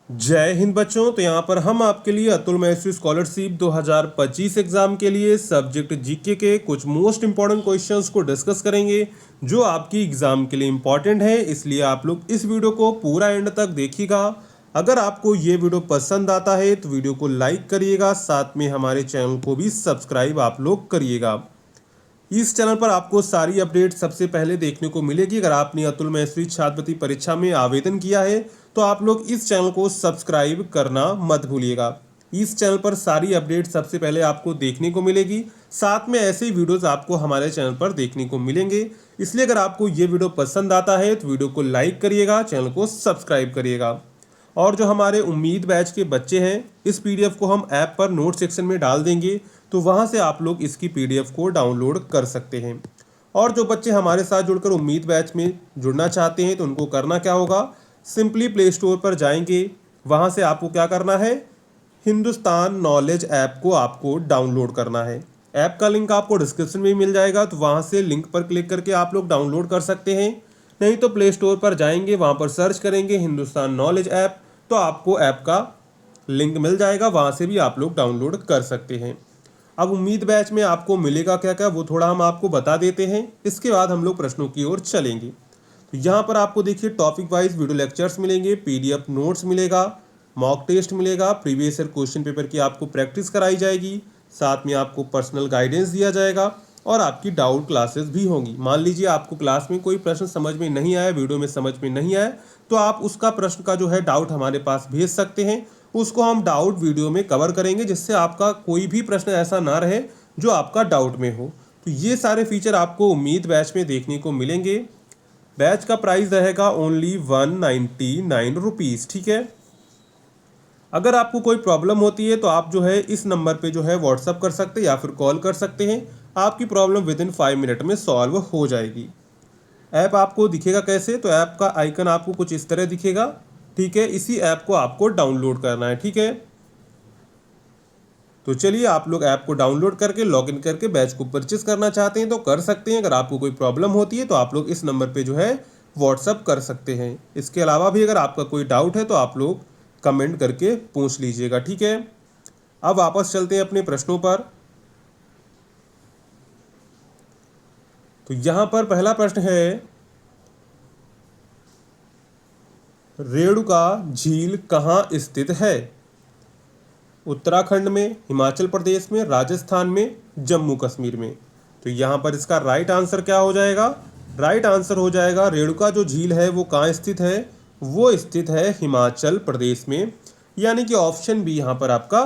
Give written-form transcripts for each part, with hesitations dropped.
जय हिंद बच्चों। तो यहाँ पर हम आपके लिए अतुल महर्षि स्कॉलरशिप 2025 एग्जाम के लिए सब्जेक्ट जीके के कुछ मोस्ट इंपॉर्टेंट क्वेश्चंस को डिस्कस करेंगे जो आपकी एग्जाम के लिए इंपॉर्टेंट है। इसलिए आप लोग इस वीडियो को पूरा एंड तक देखिएगा। अगर आपको ये वीडियो पसंद आता है तो वीडियो को लाइक करिएगा, साथ में हमारे चैनल को भी सब्सक्राइब आप लोग करिएगा। इस चैनल पर आपको सारी अपडेट सबसे पहले देखने को मिलेगी। अगर आपने अतुल महर्षि छात्रवृत्ति परीक्षा में आवेदन किया है तो आप लोग इस चैनल को सब्सक्राइब करना मत भूलिएगा। इस चैनल पर सारी अपडेट सबसे पहले आपको देखने को मिलेगी, साथ में ऐसे ही वीडियोस आपको हमारे चैनल पर देखने को मिलेंगे। इसलिए अगर आपको ये वीडियो पसंद आता है तो वीडियो को लाइक करिएगा, चैनल को सब्सक्राइब करिएगा। और जो हमारे उम्मीद बैच के बच्चे हैं, इस पीडीएफ को हम ऐप पर नोट सेक्शन में डाल देंगे, तो वहां से आप लोग इसकी पीडीएफ को डाउनलोड कर सकते हैं। और जो बच्चे हमारे साथ जुड़कर उम्मीद बैच में जुड़ना चाहते हैं तो उनको करना क्या होगा, सिंपली प्ले स्टोर पर जाएंगे, वहां से आपको क्या करना है, हिंदुस्तान नॉलेज ऐप को आपको डाउनलोड करना है। ऐप का लिंक आपको डिस्क्रिप्शन में मिल जाएगा, तो वहां से लिंक पर क्लिक करके आप लोग डाउनलोड कर सकते हैं। नहीं तो प्ले स्टोर पर जाएंगे, वहां पर सर्च करेंगे हिंदुस्तान नॉलेज ऐप, तो आपको ऐप का लिंक मिल जाएगा, वहां से भी आप लोग डाउनलोड कर सकते हैं। अब उम्मीद बैच में आपको मिलेगा क्या क्या, वो थोड़ा हम आपको बता देते हैं। इसके बाद हम लोग प्रश्नों की ओर चलेंगे। तो यहाँ पर आपको देखिए टॉपिक वाइज वीडियो लेक्चर्स मिलेंगे, पीडीएफ नोट्स मिलेगा, मॉक टेस्ट मिलेगा, प्रीवियस ईयर क्वेश्चन पेपर की आपको प्रैक्टिस कराई जाएगी, साथ में आपको पर्सनल गाइडेंस दिया जाएगा और आपकी डाउट क्लासेस भी होंगी। मान लीजिए आपको क्लास में कोई प्रश्न समझ में नहीं आया, वीडियो में समझ में नहीं आया, तो आप उसका प्रश्न का जो है डाउट हमारे पास भेज सकते हैं। उसको हम डाउट वीडियो में कवर करेंगे, जिससे आपका कोई भी प्रश्न ऐसा ना रहे जो आपका डाउट में हो। तो ये सारे फीचर आपको उम्मीद बैच में देखने को मिलेंगे। बैच का प्राइस रहेगा ओनली 199 रुपीज़, ठीक है। अगर आपको कोई प्रॉब्लम होती है तो आप जो है इस नंबर पे जो है व्हाट्सअप कर सकते हैं या फिर कॉल कर सकते हैं। आपकी प्रॉब्लम विद इन 5 मिनट में सॉल्व हो जाएगी। ऐप आपको दिखेगा कैसे, तो ऐप का आइकन आपको कुछ इस तरह दिखेगा, ठीक है। इसी ऐप को आपको डाउनलोड करना है, ठीक है। तो चलिए, आप लोग ऐप को डाउनलोड करके लॉगिन करके बैच को परचेस करना चाहते हैं तो कर सकते हैं। अगर आपको कोई प्रॉब्लम होती है तो आप लोग इस नंबर पे जो है व्हाट्सअप कर सकते हैं। इसके अलावा भी अगर आपका कोई डाउट है तो आप लोग कमेंट करके पूछ लीजिएगा, ठीक है। अब वापस चलते हैं अपने प्रश्नों पर। तो यहाँ पर पहला प्रश्न है, रेणुका झील कहाँ स्थित है? उत्तराखंड में, हिमाचल प्रदेश में, राजस्थान में, जम्मू कश्मीर में। तो यहाँ पर इसका राइट आंसर क्या हो जाएगा? राइट आंसर हो जाएगा रेणुका जो झील है वो कहाँ स्थित है? वो स्थित है हिमाचल प्रदेश में, यानी कि ऑप्शन बी यहाँ पर आपका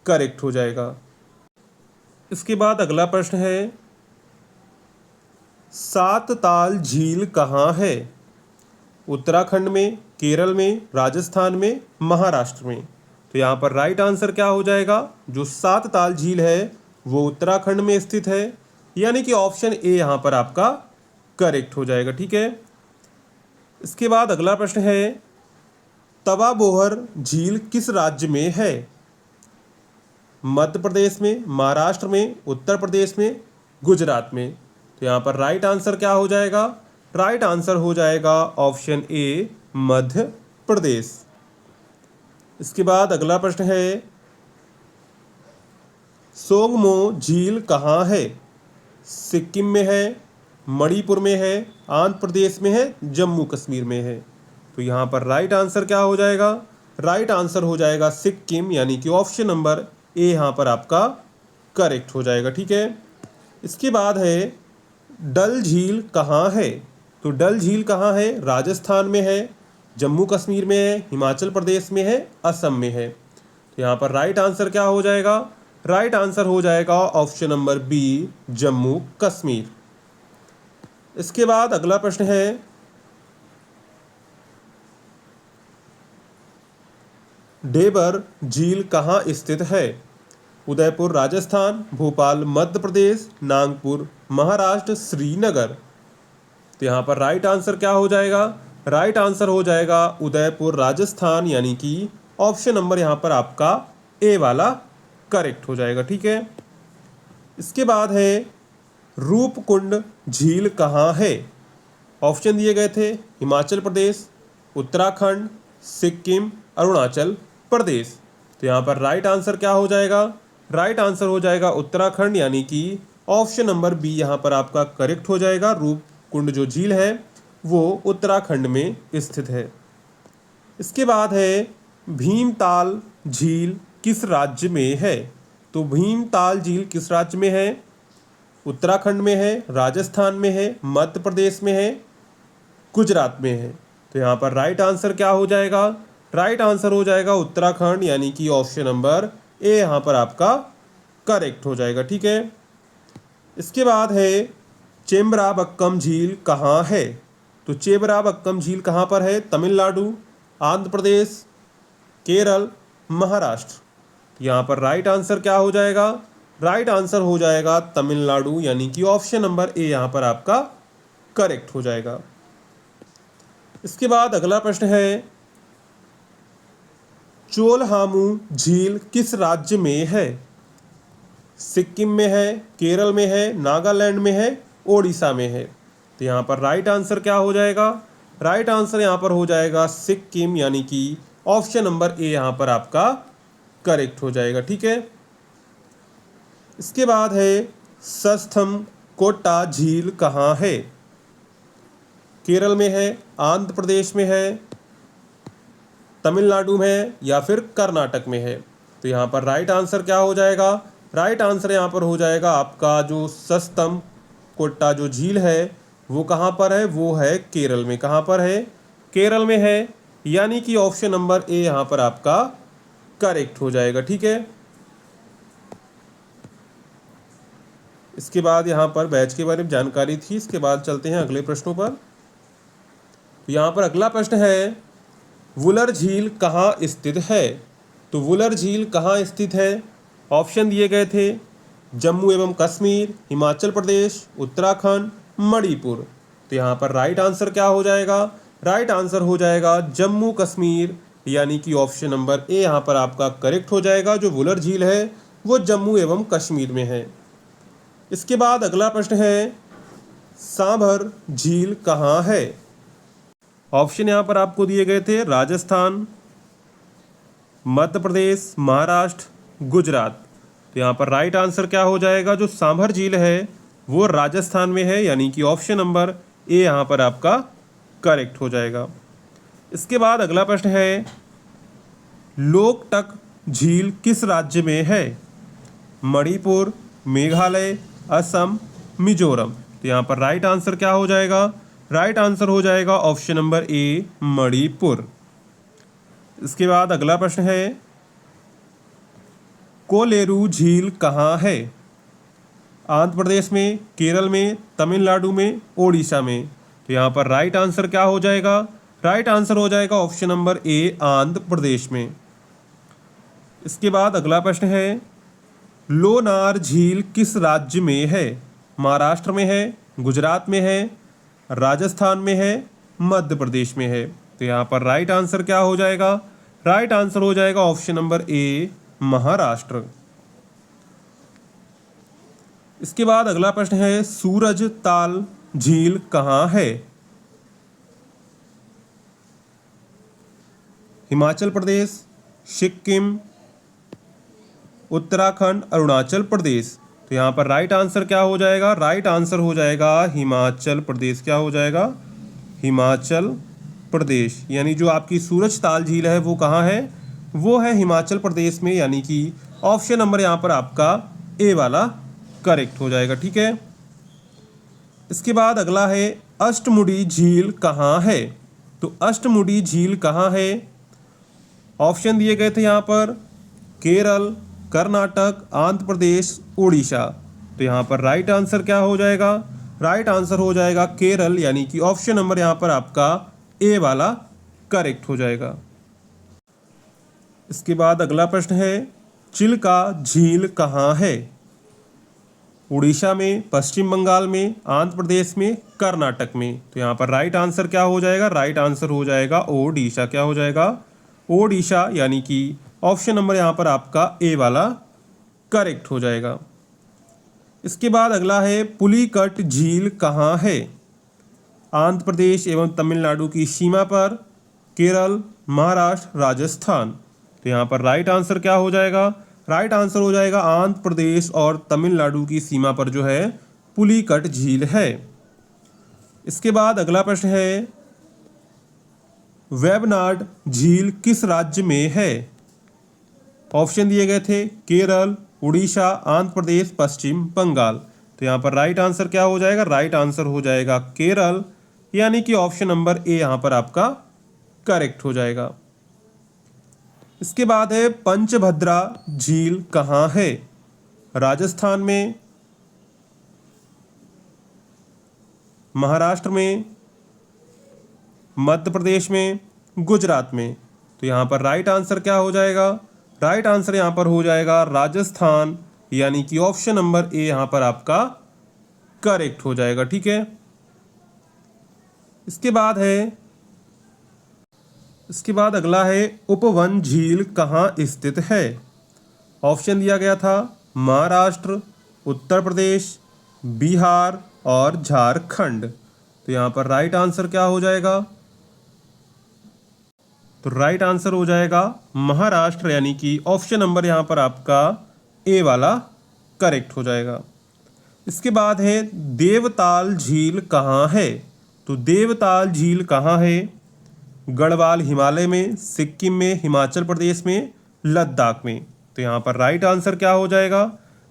करेक्ट हो जाएगा। इसके बाद अगला प्रश्न है, सात ताल झील कहाँ है? उत्तराखंड में, केरल में, राजस्थान में, महाराष्ट्र में। तो यहाँ पर राइट आंसर क्या हो जाएगा? जो सात ताल झील है वो उत्तराखंड में स्थित है, यानी कि ऑप्शन ए यहाँ पर आपका करेक्ट हो जाएगा, ठीक है। इसके बाद अगला प्रश्न है, तवा बोहर झील किस राज्य में है? मध्य प्रदेश में, महाराष्ट्र में, उत्तर प्रदेश में, गुजरात में। तो यहाँ पर राइट आंसर क्या हो जाएगा? राइट आंसर हो जाएगा ऑप्शन ए, मध्य प्रदेश। इसके बाद अगला प्रश्न है, सोंगमो झील कहाँ है? सिक्किम में है, मणिपुर में है, आंध्र प्रदेश में है, जम्मू कश्मीर में है। तो यहाँ पर राइट आंसर क्या हो जाएगा? राइट आंसर हो जाएगा सिक्किम, यानी कि ऑप्शन नंबर ए यहाँ पर आपका करेक्ट हो जाएगा, ठीक है। इसके बाद है, डल झील कहाँ है? तो डल झील कहाँ है? राजस्थान में है, जम्मू कश्मीर में है, हिमाचल प्रदेश में है, असम में है। तो यहाँ पर राइट आंसर क्या हो जाएगा? राइट आंसर हो जाएगा option number B, Jammu Kashmir. इसके बाद अगला प्रश्न है, डेबर झील कहाँ स्थित है? उदयपुर राजस्थान, भोपाल मध्य प्रदेश, नागपुर महाराष्ट्र, श्रीनगर। तो यहाँ पर राइट आंसर क्या हो जाएगा? राइट आंसर हो जाएगा उदयपुर राजस्थान, यानी कि ऑप्शन नंबर यहाँ पर आपका ए वाला करेक्ट हो जाएगा, ठीक है। इसके बाद है, रूपकुंड झील कहाँ है? ऑप्शन दिए गए थे हिमाचल प्रदेश, उत्तराखंड, सिक्किम, अरुणाचल प्रदेश। तो यहाँ पर राइट आंसर क्या हो जाएगा? राइट आंसर हो जाएगा उत्तराखंड, यानी कि ऑप्शन नंबर बी यहाँ पर आपका करेक्ट हो जाएगा। रूपकुंड जो झील है वो उत्तराखंड में स्थित है। इसके बाद है भीमताल झील किस राज्य में है? तो भीमताल झील किस राज्य में है? उत्तराखंड में है, राजस्थान में है, मध्य प्रदेश में है, गुजरात में है। तो यहाँ पर राइट आंसर क्या हो जाएगा? राइट आंसर हो जाएगा उत्तराखंड, यानी कि ऑप्शन नंबर ए यहाँ पर आपका करेक्ट हो जाएगा। ठीक है। इसके बाद है चेम्बराबक्कम झील कहाँ है? तो चेम्बराबक्कम झील कहाँ पर है? तमिलनाडु, आंध्र प्रदेश, केरल, महाराष्ट्र। यहाँ पर राइट आंसर क्या हो जाएगा? राइट आंसर हो जाएगा तमिलनाडु, यानी कि ऑप्शन नंबर ए यहाँ पर आपका करेक्ट हो जाएगा। इसके बाद अगला प्रश्न है चोलहामू झील किस राज्य में है? सिक्किम में है, केरल में है, नागालैंड में है, ओडिशा में है। तो यहाँ पर राइट आंसर क्या हो जाएगा? राइट आंसर यहाँ पर हो जाएगा सिक्किम, यानी कि ऑप्शन नंबर ए यहाँ पर आपका करेक्ट हो जाएगा। ठीक है। इसके बाद है सस्थम कोट्टा झील कहाँ है? केरल में है, आंध्र प्रदेश में है, तमिलनाडु में है, या फिर कर्नाटक में है। तो यहाँ पर राइट आंसर क्या हो जाएगा? राइट आंसर यहाँ पर हो जाएगा आपका जो सस्थम कोट्टा जो झील है वो कहाँ पर है? वो है केरल में। कहाँ पर है? केरल में है, यानी कि ऑप्शन नंबर ए यहाँ पर आपका करेक्ट हो जाएगा। ठीक है। इसके बाद यहाँ पर बैच के बारे में जानकारी थी। इसके बाद चलते हैं अगले प्रश्नों पर। यहाँ पर अगला प्रश्न है वुलर झील कहाँ स्थित है? तो वुलर झील कहाँ स्थित है? ऑप्शन दिए गए थे जम्मू एवं कश्मीर, हिमाचल प्रदेश, उत्तराखंड, मणिपुर। तो यहाँ पर राइट आंसर क्या हो जाएगा? राइट आंसर हो जाएगा जम्मू कश्मीर, यानी कि ऑप्शन नंबर ए यहाँ पर आपका करेक्ट हो जाएगा। जो वुलर झील है वो जम्मू एवं कश्मीर में है। इसके बाद अगला प्रश्न है सांभर झील कहाँ है? ऑप्शन यहाँ पर आपको दिए गए थे राजस्थान, मध्य प्रदेश, महाराष्ट्र, गुजरात। तो यहाँ पर राइट आंसर क्या हो जाएगा? जो सांभर झील है वो राजस्थान में है, यानी कि ऑप्शन नंबर ए यहाँ पर आपका करेक्ट हो जाएगा। इसके बाद अगला प्रश्न है लोकटक झील किस राज्य में है? मणिपुर, मेघालय, असम, मिजोरम। तो यहाँ पर राइट आंसर क्या हो जाएगा? राइट आंसर हो जाएगा ऑप्शन नंबर ए मणिपुर। इसके बाद अगला प्रश्न है कोलेरू झील कहाँ है? आंध्र प्रदेश में, केरल में, तमिलनाडु में, ओडिशा में। तो यहाँ पर राइट आंसर क्या हो जाएगा? राइट आंसर हो जाएगा option number A Andhra Pradesh में। इसके बाद अगला प्रश्न है लोनार झील किस राज्य में है? महाराष्ट्र में है, गुजरात में है, राजस्थान में है, मध्य प्रदेश में है। तो यहाँ पर राइट आंसर क्या हो जाएगा? राइट आंसर हो जाएगा ऑप्शन नंबर ए महाराष्ट्र। इसके बाद अगला प्रश्न है सूरज ताल झील कहाँ है? हिमाचल प्रदेश, सिक्किम, उत्तराखंड, अरुणाचल प्रदेश। तो यहाँ पर राइट आंसर क्या हो जाएगा? राइट आंसर हो जाएगा हिमाचल प्रदेश। क्या हो जाएगा? हिमाचल प्रदेश, यानी जो आपकी सूरज ताल झील है वो कहाँ है? वो है हिमाचल प्रदेश में, यानी कि ऑप्शन नंबर यहाँ पर आपका ए वाला करेक्ट हो जाएगा। ठीक है। इसके बाद अगला है अष्टमुडी झील कहाँ है? तो अष्टमुडी झील कहाँ है? ऑप्शन दिए गए थे यहाँ पर केरल, कर्नाटक, आंध्र प्रदेश, उड़ीसा। तो यहाँ पर राइट आंसर क्या हो जाएगा? राइट आंसर हो जाएगा केरल, यानी कि ऑप्शन नंबर यहाँ पर आपका ए वाला करेक्ट हो जाएगा। इसके बाद अगला प्रश्न है चिल्का झील कहाँ है? उड़ीसा में, पश्चिम बंगाल में, आंध्र प्रदेश में, कर्नाटक में। तो यहाँ पर राइट आंसर क्या हो जाएगा? राइट आंसर हो जाएगा ओडिशा। क्या हो जाएगा? ओडिशा, यानी कि ऑप्शन नंबर यहाँ पर आपका ए वाला करेक्ट हो जाएगा। इसके बाद अगला है पुलिकट झील कहाँ है? आंध्र प्रदेश एवं तमिलनाडु की सीमा पर, केरल, महाराष्ट्र, राजस्थान। तो यहाँ पर राइट आंसर क्या हो जाएगा? राइट आंसर हो जाएगा आंध्र प्रदेश और तमिलनाडु की सीमा पर जो है पुलिकट झील है। इसके बाद अगला प्रश्न है, वेबनाड झील किस राज्य में है? ऑप्शन दिए गए थे केरल, उड़ीसा, आंध्र प्रदेश, पश्चिम बंगाल। तो यहाँ पर राइट आंसर क्या हो जाएगा? राइट आंसर हो जाएगा केरल, यानी कि ऑप्शन नंबर ए यहाँ पर आपका करेक्ट हो जाएगा। इसके बाद है, पंचभद्रा झील कहाँ है? राजस्थान में, महाराष्ट्र में, मध्य प्रदेश में, गुजरात में। तो यहाँ पर राइट आंसर क्या हो जाएगा? राइट आंसर यहाँ पर हो जाएगा राजस्थान, यानी कि ऑप्शन नंबर ए यहाँ पर आपका करेक्ट हो जाएगा। ठीक है। इसके बाद अगला है, उपवन झील कहाँ स्थित है? ऑप्शन दिया गया था महाराष्ट्र, उत्तर प्रदेश, बिहार और झारखंड। तो यहाँ पर राइट आंसर क्या हो जाएगा? तो राइट आंसर हो जाएगा महाराष्ट्र, यानी कि ऑप्शन नंबर यहाँ पर आपका ए वाला करेक्ट हो जाएगा। इसके बाद है, देवताल झील कहाँ है? तो देवताल झील कहाँ है? गढ़वाल हिमालय में, सिक्किम में, हिमाचल प्रदेश में, लद्दाख में। तो यहाँ पर राइट आंसर क्या हो जाएगा?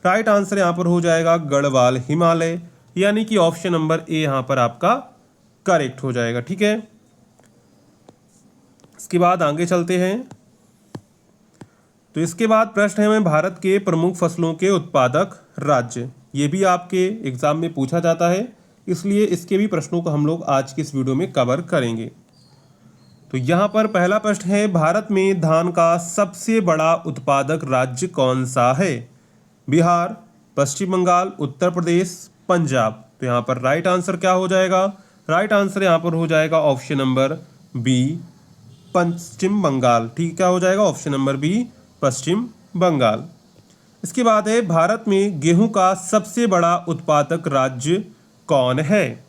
राइट आंसर यहाँ पर हो जाएगा गढ़वाल हिमालय, यानी कि ऑप्शन नंबर ए यहाँ पर आपका करेक्ट हो जाएगा। ठीक है। इसके बाद आगे चलते हैं। तो इसके बाद प्रश्न है, में भारत के प्रमुख फसलों के उत्पादक राज्य। ये भी आपके एग्जाम में पूछा जाता है, इसलिए इसके भी प्रश्नों को हम लोग आज की इस वीडियो में कवर करेंगे। तो यहाँ पर पहला प्रश्न है, भारत में धान का सबसे बड़ा उत्पादक राज्य कौन सा है? बिहार, पश्चिम बंगाल, उत्तर प्रदेश, पंजाब। तो यहाँ पर राइट आंसर क्या हो जाएगा? राइट आंसर यहाँ पर हो जाएगा ऑप्शन नंबर बी, पश्चिम बंगाल। ठीक, क्या हो जाएगा? ऑप्शन नंबर बी, पश्चिम बंगाल। इसके बाद है, भारत में गेहूं का सबसे बड़ा उत्पादक राज्य कौन है?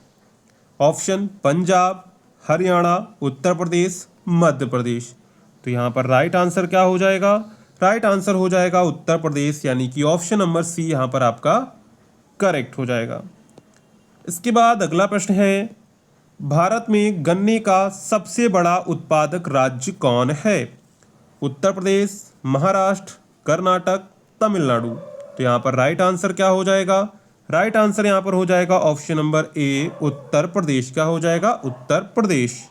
ऑप्शन पंजाब, हरियाणा, उत्तर प्रदेश, मध्य प्रदेश। तो यहाँ पर राइट आंसर क्या हो जाएगा? राइट आंसर हो जाएगा उत्तर प्रदेश, यानी कि ऑप्शन नंबर सी यहाँ पर आपका करेक्ट हो जाएगा। इसके बाद अगला प्रश्न है, भारत में गन्ने का सबसे बड़ा उत्पादक राज्य कौन है? उत्तर प्रदेश, महाराष्ट्र, कर्नाटक, तमिलनाडु। तो यहाँ पर राइट आंसर क्या हो जाएगा? राइट आंसर यहाँ पर हो जाएगा option number A, Uttar Pradesh. क्या हो जाएगा? उत्तर प्रदेश।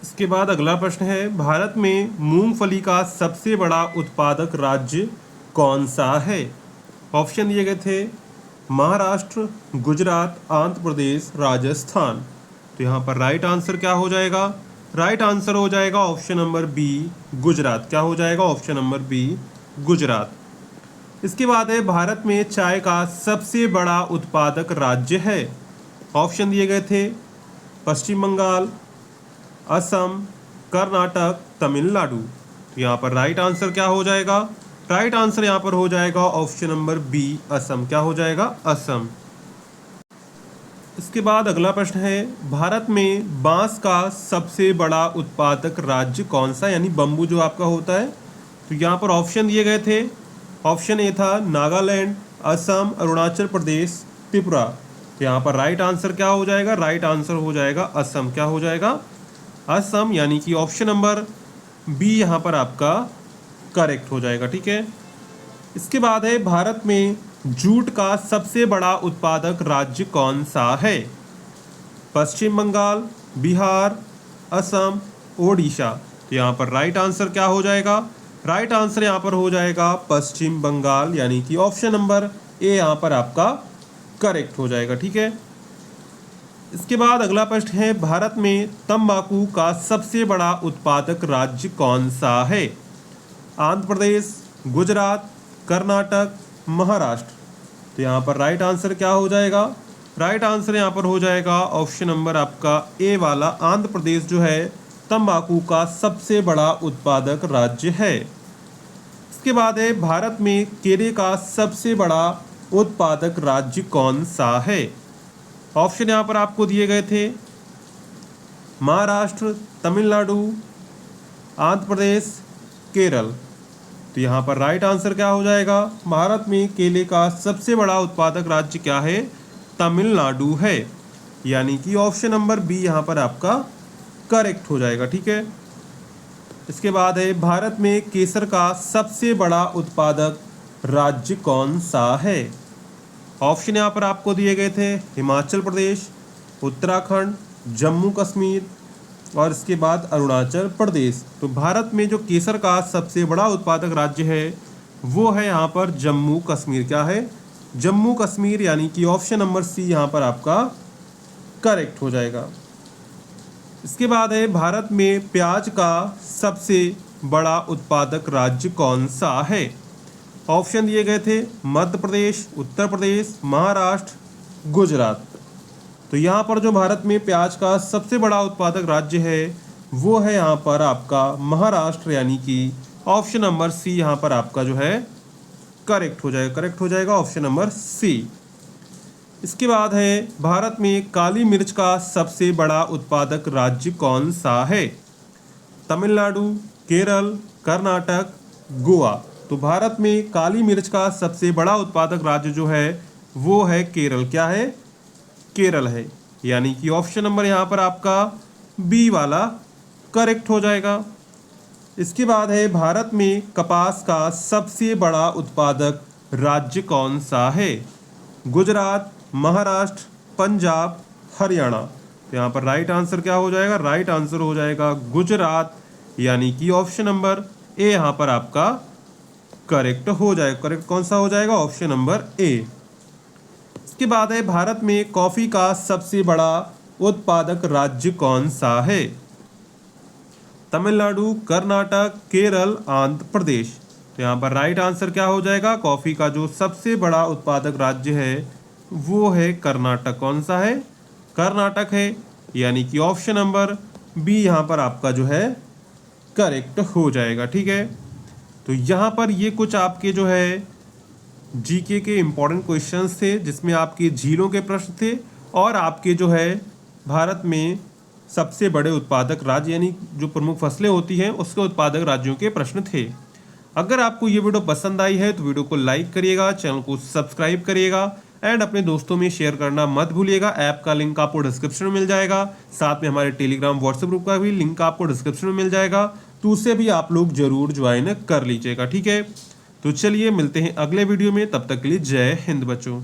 इसके बाद अगला प्रश्न है, भारत में मूंगफली का सबसे बड़ा उत्पादक राज्य कौन सा है? ऑप्शन दिए गए थे महाराष्ट्र, गुजरात, आंध्र प्रदेश, राजस्थान। तो यहाँ पर राइट आंसर क्या हो जाएगा? राइट आंसर हो जाएगा ऑप्शन नंबर बी, गुजरात। क्या हो जाएगा? Option number B, Gujarat. इसके बाद है, भारत में चाय का सबसे बड़ा उत्पादक राज्य है। ऑप्शन दिए गए थे पश्चिम बंगाल, असम, कर्नाटक, तमिलनाडु। तो यहाँ पर राइट आंसर क्या हो जाएगा? राइट आंसर यहाँ पर हो जाएगा ऑप्शन नंबर बी, असम। क्या हो जाएगा? असम। इसके बाद अगला प्रश्न है, भारत में बांस का सबसे बड़ा उत्पादक राज्य कौन सा, यानी बम्बू जो आपका होता है। तो यहाँ पर ऑप्शन दिए गए थे, ऑप्शन ए था नागालैंड, असम, अरुणाचल प्रदेश, त्रिपुरा। तो यहाँ पर राइट आंसर क्या हो जाएगा? राइट आंसर हो जाएगा असम। क्या हो जाएगा? असम, यानी कि ऑप्शन नंबर बी यहाँ पर आपका करेक्ट हो जाएगा। ठीक है। इसके बाद है, भारत में जूट का सबसे बड़ा उत्पादक राज्य कौन सा है? पश्चिम बंगाल, बिहार, असम, ओडिशा। तो यहाँ पर राइट आंसर क्या हो जाएगा? राइट आंसर यहाँ पर हो जाएगा पश्चिम बंगाल, यानी कि ऑप्शन नंबर ए यहाँ पर आपका करेक्ट हो जाएगा। ठीक है। इसके बाद अगला प्रश्न है, भारत में तंबाकू का सबसे बड़ा उत्पादक राज्य कौन सा है? आंध्र प्रदेश, गुजरात, कर्नाटक, महाराष्ट्र। तो यहाँ पर राइट आंसर क्या हो जाएगा? राइट आंसर यहाँ पर हो जाएगा ऑप्शन नंबर आपका ए वाला, आंध्र प्रदेश जो है तंबाकू का सबसे बड़ा उत्पादक राज्य है। इसके बाद है, भारत में केले का सबसे बड़ा उत्पादक राज्य कौन सा है? ऑप्शन यहाँ पर आपको दिए गए थे महाराष्ट्र, तमिलनाडु, आंध्र प्रदेश, केरल। तो यहाँ पर राइट आंसर क्या हो जाएगा? भारत में केले का सबसे बड़ा उत्पादक राज्य क्या है? तमिलनाडु है, यानी कि ऑप्शन नंबर बी यहाँ पर आपका करेक्ट हो जाएगा। ठीक है, इसके बाद है भारत में केसर का सबसे बड़ा उत्पादक राज्य कौन सा है? ऑप्शन यहाँ पर आपको दिए गए थे हिमाचल प्रदेश, उत्तराखंड, जम्मू कश्मीर और इसके बाद अरुणाचल प्रदेश। तो भारत में जो केसर का सबसे बड़ा उत्पादक राज्य है वो है यहाँ पर जम्मू कश्मीर। क्या है? जम्मू कश्मीर, यानी कि ऑप्शन नंबर सी यहाँ पर आपका करेक्ट हो जाएगा। इसके बाद है भारत में प्याज का सबसे बड़ा उत्पादक राज्य कौन सा है? ऑप्शन दिए गए थे मध्य प्रदेश, उत्तर प्रदेश, महाराष्ट्र, गुजरात। तो यहाँ पर जो भारत में प्याज का सबसे बड़ा उत्पादक राज्य है वो है यहाँ पर आपका महाराष्ट्र, यानी कि ऑप्शन नंबर सी यहाँ पर आपका जो है करेक्ट हो जाएगा ऑप्शन नंबर सी। इसके बाद है भारत में काली मिर्च का सबसे बड़ा उत्पादक राज्य कौन सा है? तमिलनाडु, केरल, कर्नाटक, गोवा। तो भारत में काली मिर्च का सबसे बड़ा उत्पादक राज्य जो है वो है केरल। क्या है? केरल है, यानी कि ऑप्शन नंबर यहाँ पर आपका बी वाला करेक्ट हो जाएगा। इसके बाद है भारत में कपास का सबसे बड़ा उत्पादक राज्य कौन सा है? गुजरात, महाराष्ट्र, पंजाब, हरियाणा। तो यहाँ पर राइट आंसर क्या हो जाएगा? राइट आंसर हो जाएगा गुजरात, यानी कि ऑप्शन नंबर ए यहाँ पर आपका करेक्ट हो जाएगा। करेक्ट कौन सा हो जाएगा? Option number A. इसके बाद है भारत में कॉफी का सबसे बड़ा उत्पादक राज्य कौन सा है? तमिलनाडु, कर्नाटक, केरल, आंध्र प्रदेश। तो यहाँ पर राइट आंसर क्या हो जाएगा? कॉफी का जो सबसे बड़ा उत्पादक राज्य है वो है कर्नाटक। कौन सा है? कर्नाटक है, यानी कि ऑप्शन नंबर बी यहाँ पर आपका जो है करेक्ट हो जाएगा। ठीक है, तो यहाँ पर ये कुछ आपके जो है जीके के इम्पोर्टेंट क्वेश्चंस थे, जिसमें आपके झीलों के प्रश्न थे और आपके जो है भारत में सबसे बड़े उत्पादक राज्य, यानी जो प्रमुख फसलें होती हैं उसके उत्पादक राज्यों के प्रश्न थे। अगर आपको ये वीडियो पसंद आई है तो वीडियो को लाइक करिएगा, चैनल को सब्सक्राइब करिएगा एंड अपने दोस्तों में शेयर करना मत भूलिएगा। ऐप का लिंक आपको डिस्क्रिप्शन में मिल जाएगा, साथ में हमारे टेलीग्राम व्हाट्सएप ग्रुप का भी लिंक आपको डिस्क्रिप्शन में मिल जाएगा, तो उसे भी आप लोग जरूर ज्वाइन कर लीजिएगा। ठीक है, तो चलिए मिलते हैं अगले वीडियो में, तब तक के लिए जय हिंद बच्चों।